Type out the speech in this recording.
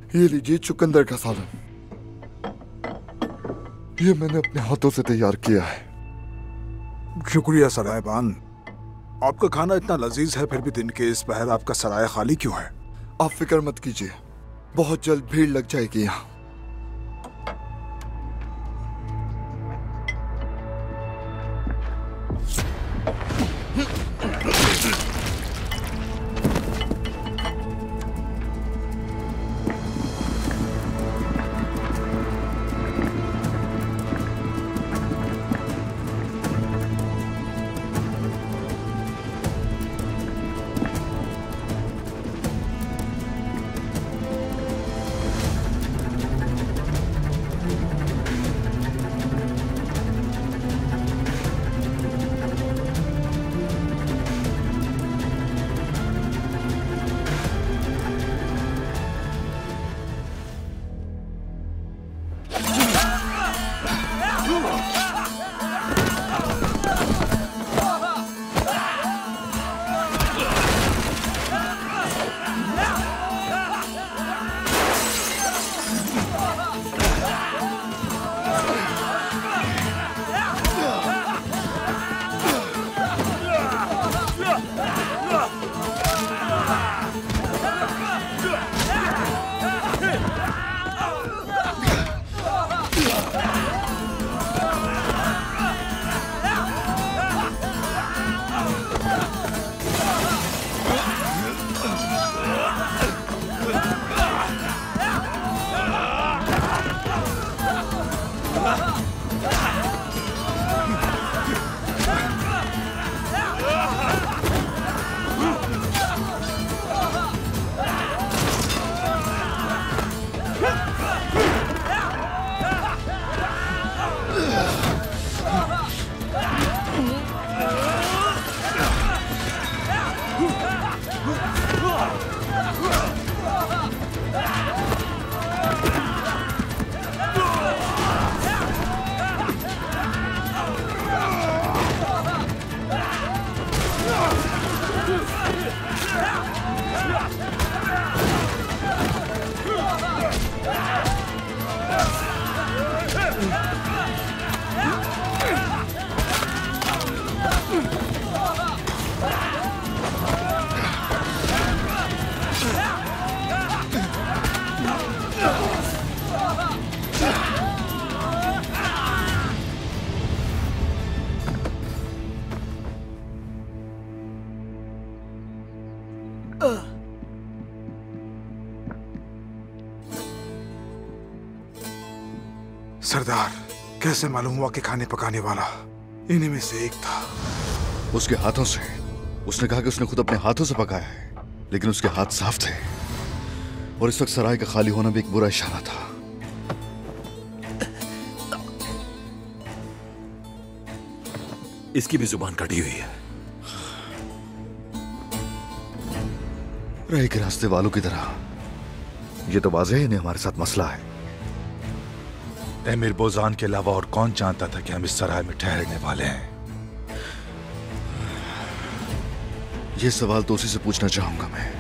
ये लीजिए चुकंदर का सालन। ये मैंने अपने हाथों से तैयार किया है। शुक्रिया सरायबान। आपका खाना इतना लजीज है, फिर भी दिन के इस पहर आपका सराय खाली क्यों है? आप फिक्र मत कीजिए, बहुत जल्द भीड़ लग जाएगी यहाँ। सरदार, कैसे मालूम हुआ कि खाने पकाने वाला इन्हीं में से एक था? उसके हाथों से। उसने कहा कि उसने खुद अपने हाथों से पकाया है, लेकिन उसके हाथ साफ थे और इस वक्त सराय का खाली होना भी एक बुरा इशारा था। इसकी भी जुबान कटी हुई है। रहे के रास्ते वालों की तरह ये तो वाज़ेह है इन्हें हमारे साथ मसला है। एमिर बोजान के अलावा और कौन जानता था कि हम इस सराय में ठहरने वाले हैं? ये सवाल तो उसी से पूछना चाहूंगा मैं।